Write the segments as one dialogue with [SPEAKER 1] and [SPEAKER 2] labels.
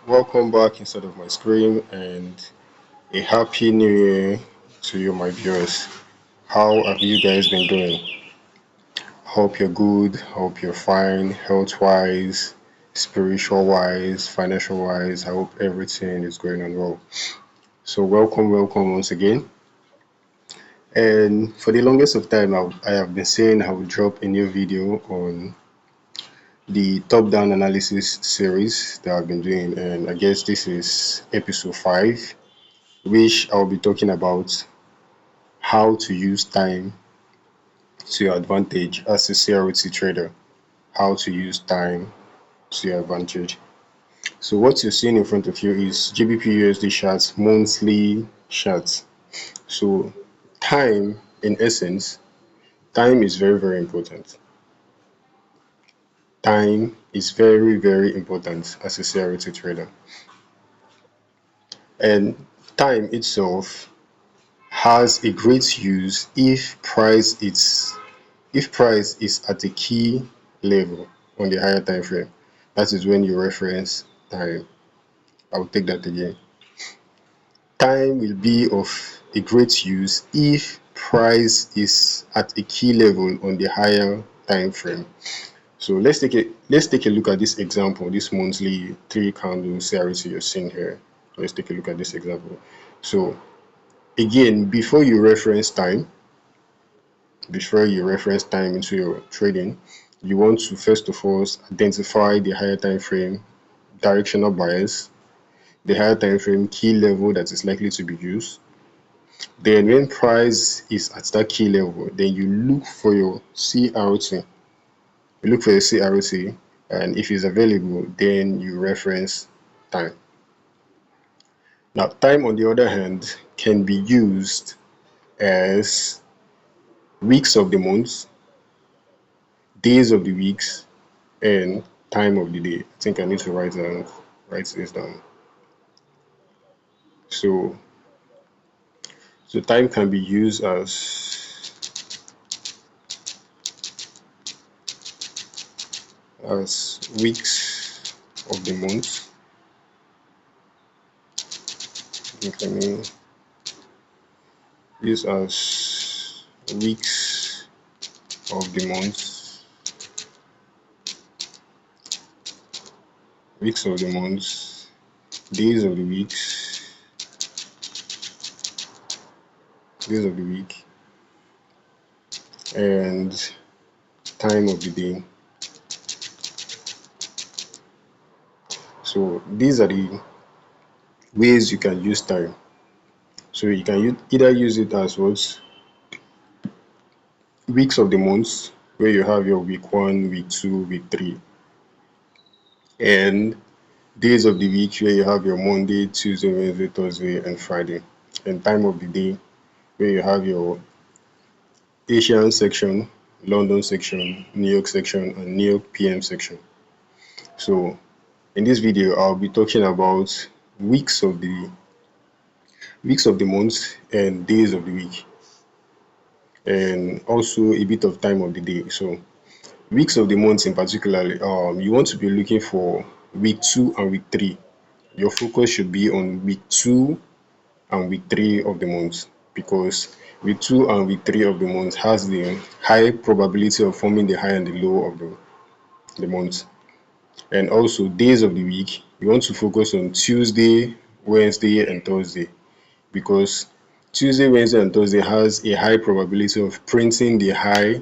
[SPEAKER 1] Welcome back inside of my screen and a happy new year to you, my viewers. How have you guys been doing? Hope you're good, hope you're fine, health wise, spiritual wise, financial wise. I hope everything is going on well. So, welcome once again. And for the longest of time, I have been saying I will drop a new video on the top down analysis series that I've been doing, and I guess this is episode 5, which I'll be talking about how to use time to your advantage as a CRT trader. How to use time to your advantage. So what you're seeing in front of you is GBP USD charts, monthly charts. So time, in essence, time is very important. Time is very important as a CRT trader. And time itself has a great use if price is at a key level on the higher time frame. That is when you reference time. I will take that again. Time will be of a great use if price is at a key level on the higher time frame. So let's take a look at this example, this monthly 3 candle CRT you're seeing here. Let's take a look at this example. So again, before you reference time into your trading, you want to first of all identify the higher time frame directional bias, the higher time frame key level that is likely to be used. Then when price is at that key level, then you look for your CRT. You look for your CRT, and if it's available, then you reference time. Now, time on the other hand can be used as weeks of the month, days of the weeks, and time of the day. I think I need to write this down. So time can be used as weeks of the month. It can be used as weeks of the month, days of the weeks, days of the week, and time of the day. So these are the ways you can use time. So you can either use it as what weeks of the month, where you have your week 1, week 2, week 3, and days of the week, where you have your Monday, Tuesday, Wednesday, Thursday, and Friday, and time of the day, where you have your Asian section, London section, New York section, and New York PM section. So in this video, I'll be talking about weeks of the month and days of the week, and also a bit of time of the day. So weeks of the month in particular, you want to be looking for week 2 and week 3. Your focus should be on week 2 and week 3 of the month, because week 2 and week 3 of the month has the high probability of forming the high and the low of the month. And also days of the week, you want to focus on Tuesday, Wednesday, and Thursday, because Tuesday, Wednesday, and Thursday has a high probability of printing the high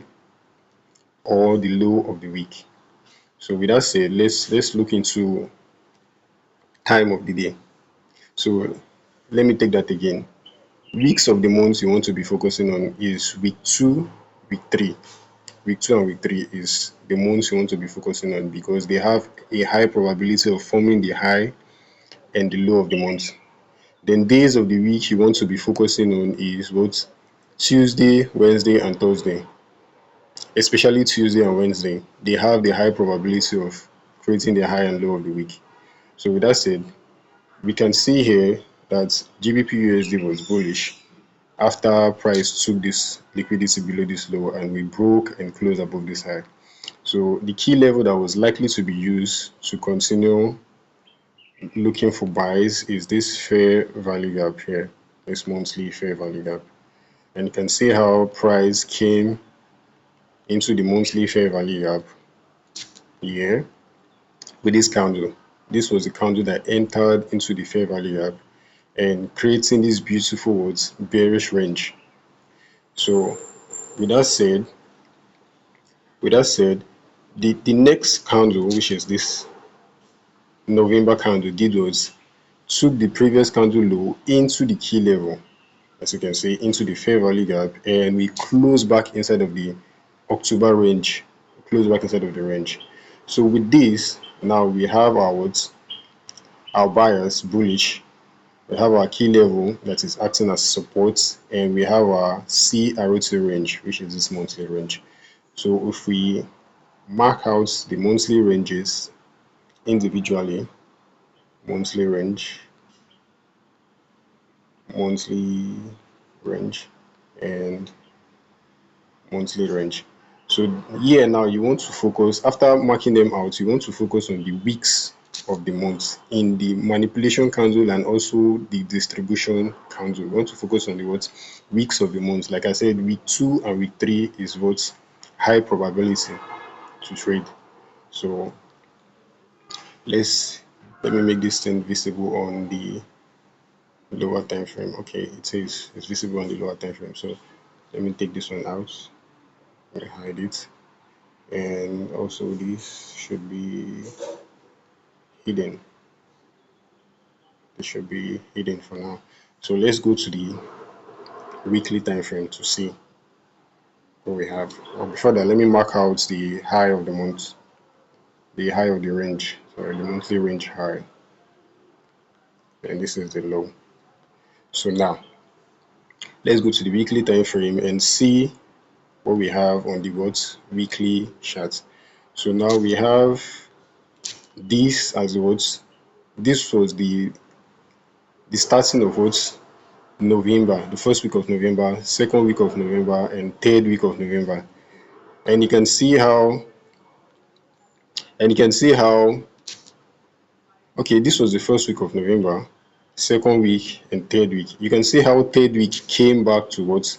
[SPEAKER 1] or the low of the week. So with that said, let's look into time of the day. So let me take that again. Weeks of the month you want to be focusing on is week 2, week 3. Week 2 and week 3 is the months you want to be focusing on, because they have a high probability of forming the high and the low of the month. Then days of the week you want to be focusing on is what? Tuesday, Wednesday, and Thursday. Especially Tuesday and Wednesday, they have the high probability of creating the high and low of the week. So with that said, we can see here that GBP USD was bullish after price took this liquidity below this low, and we broke and closed above this high. So the key level that was likely to be used to continue looking for buys is this fair value gap here, this monthly fair value gap. And you can see how price came into the monthly fair value gap here with this candle. This was the candle that entered into the fair value gap and creating this beautiful bearish range. So with that said, the next candle, which is this November candle, did was took the previous candle low into the key level, as you can see, into the fair value gap, and we closed back inside of the October range, closed back inside of the range. So with this, now we have our buyers bullish. We have our key level that is acting as support, and we have our CRT range, which is this monthly range. So if we mark out the monthly ranges individually, monthly range, monthly range, and monthly range. So here now you want to focus, after marking them out, you want to focus on the weeks of the month in the manipulation candle and also the distribution candle. You want to focus on the what weeks of the month. Like I said, week 2 and week 3 is what high probability to trade. So let me make this thing visible on the lower time frame. Okay, it says it's visible on the lower time frame. So let me take this one out and hide it. And also this should be hidden. It should be hidden for now. So let's go to the weekly time frame to see what we have. But before that, let me mark out the high of the month, the high of the range, sorry, the monthly range high, and this is the low. So now let's go to the weekly time frame and see what we have on the what weekly chart. So now we have this as what this was the starting of what November, the first week of November, second week of November, and third week of November. And you can see how, okay, this was the first week of November, second week, and third week. You can see how third week came back to what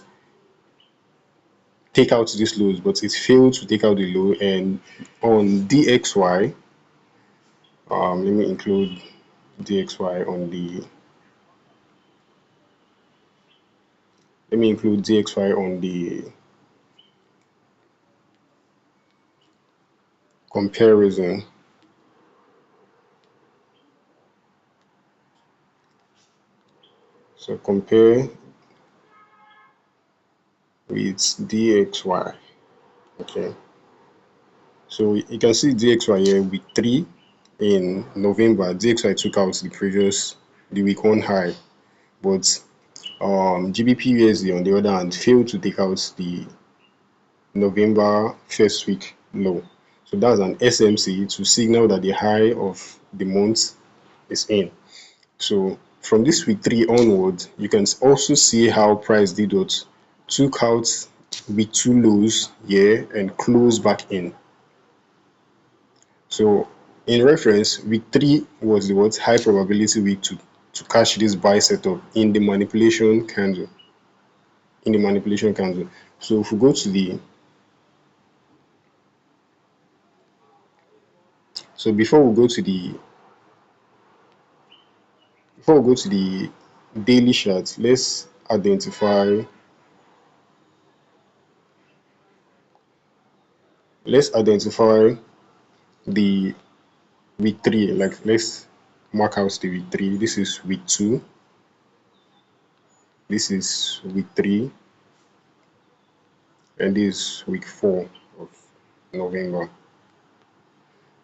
[SPEAKER 1] take out these lows, but it failed to take out the low. And on DXY, let me include DXY on the, let me include DXY on the comparison. So compare with DXY. Okay, so you can see DXY here week 3 in November. DXY took out the week 1 high, but GBP USD on the other hand failed to take out the November first week low. So that's an SMC to signal that the high of the month is in. So from this week 3 onward, you can also see how price did what took out week 2 lows here and closed back in. So in reference, week 3 was the what high probability week to catch this buy setup in the manipulation candle. So if we go to the, so before we go to the daily chart, let's identify the week 3. Like let's mark out the week 3. This is week 2, this is week 3, and this is week 4 of November.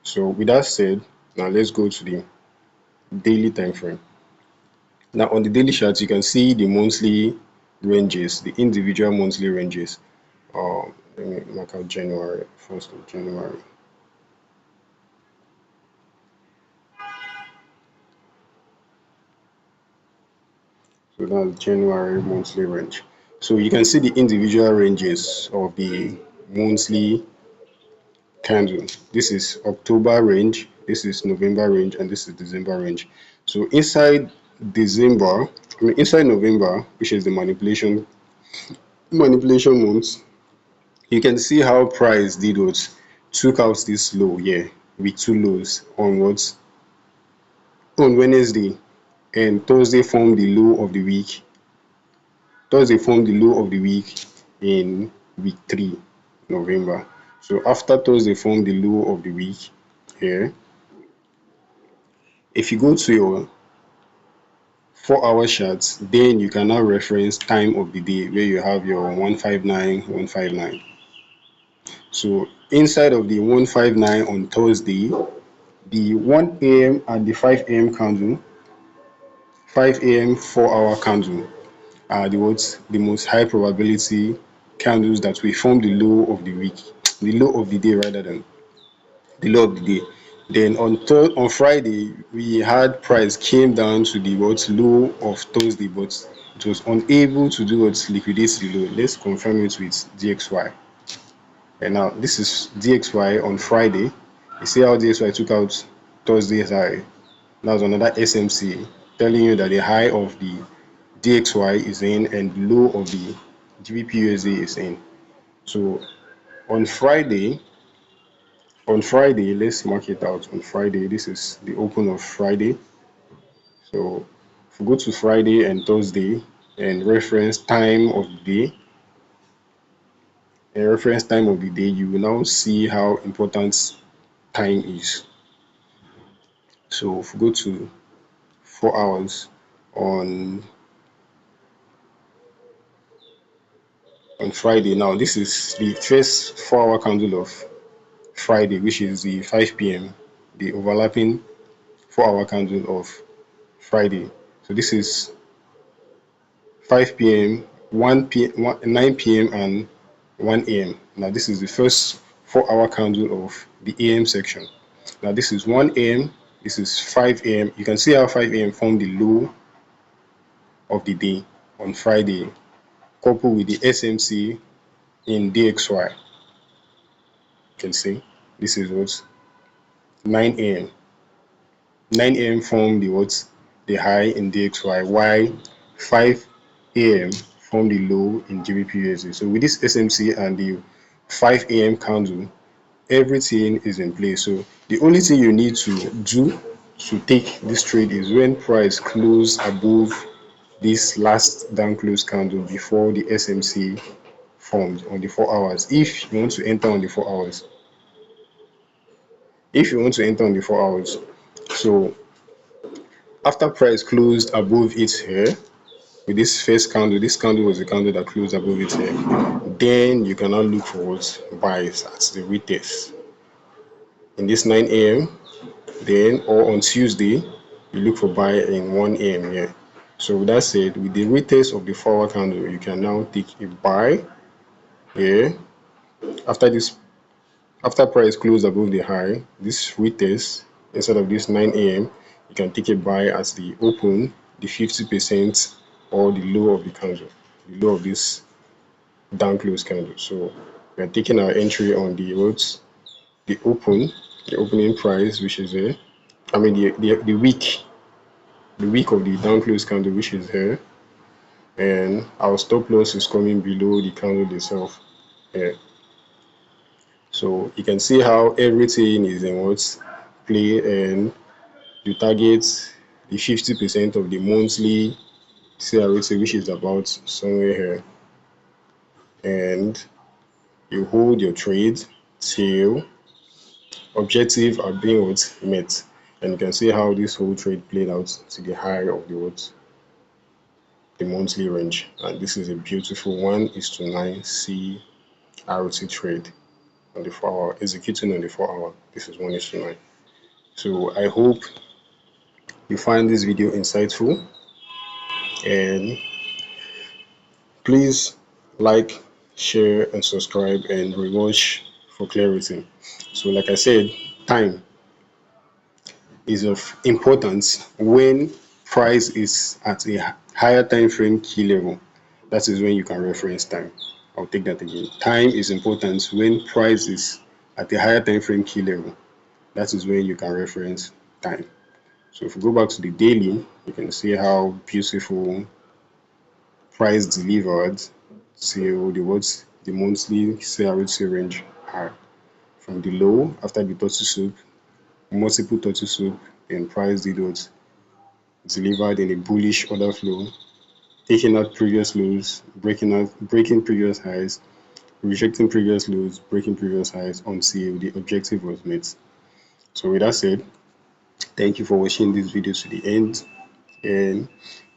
[SPEAKER 1] So with that said, now let's go to the daily time frame. Now on the daily chart, you can see the monthly ranges, the individual monthly ranges. Let me mark out January, 1st of January. So that's January monthly range. So you can see the individual ranges of the monthly candle. This is October range, this is November range, and this is December range. So inside December, inside November, which is the manipulation month, you can see how price did what, took out this low here with two lows on what, on Wednesday, and Thursday formed the low of the week. Thursday formed the low of the week in week 3, November. So after Thursday formed the low of the week here, if you go to your 4-hour charts, then you can now reference time of the day where you have your 159, 159. So inside of the 159 on Thursday, the 1 a.m. and the 5 a.m. candle, 5 a.m. 4-hour candle are the most high probability candles that will form the low of the week, the low of the day rather than the low of the day. Then on Friday, we had price came down to the low of Thursday, but it was unable to do what, liquidate the low. Let's confirm it with DXY. And now this is DXY on Friday. You see how DXY took out Thursday's high. That was another SMC telling you that the high of the DXY is in and the low of the GBP is in. So on Friday, let's mark it out. On Friday, this is the open of Friday. So if we go to Friday and Thursday and reference time of the day, you will now see how important time is. So if we go to 4 hours on Friday, now this is the first 4-hour candle of Friday, which is the 5 p.m., the overlapping 4-hour candle of Friday. So this is 5 p.m., 1 p.m., 9 p.m., and 1 a.m. Now this is the first 4-hour candle of the AM section. Now this is 1 a.m., this is 5 a.m. You can see how 5 a.m. formed the low of the day on Friday, coupled with the SMC in DXY. You can see this is what 9 a.m. 9 a.m. formed the high in DXY, while 5 a.m. formed the low in GBP. So with this SMC and the 5 a.m. candle, everything is in place. So the only thing you need to do to take this trade is when price close above this last down close candle before the SMC formed on the 4 hours. If you want to enter on the 4 hours, so after price closed above it here with this first candle, this candle was the candle that closed above it here, then you can now look for what buys at the retest in this 9 a.m. then, or on Tuesday you look for buy in 1 a.m. here. So with that said, with the retest of the 4-hour candle, you can now take a buy here after price closed above the high, this retest, instead of this 9 a.m., you can take a buy as the open, the 50% or the low of the candle, the low of this down close candle. So we are taking our entry on the the opening price, which is here. I mean the week of the down close candle, which is here, and our stop loss is coming below the candle itself here. So you can see how everything is in play, and you target the 50% of the monthly CRT, which is about somewhere here, and you hold your trade till objective are being met. And you can see how this whole trade played out to the high of the monthly range. And this is a beautiful 1:9 CRT trade on the 4-hour, executing on the 4-hour. This is 1:9. So I hope you find this video insightful, and please like, share, and subscribe, and rewatch for clarity. So like I said, time is of importance when price is at a higher time frame key level. That is when you can reference time. I'll take that again. Time is important when price is at a higher time frame key level. That is when you can reference time. So if we go back to the daily, you can see how beautiful price delivered till the monthly CRT range are. From the low after the turtle soup, multiple turtle soup, then price did what? Delivered in a bullish order flow, taking out previous lows, breaking previous highs, rejecting previous lows, breaking previous highs until the objective was met. So with that said, thank you for watching this video to the end, and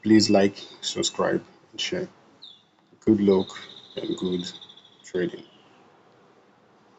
[SPEAKER 1] please like, subscribe, and share. Good luck and good trading.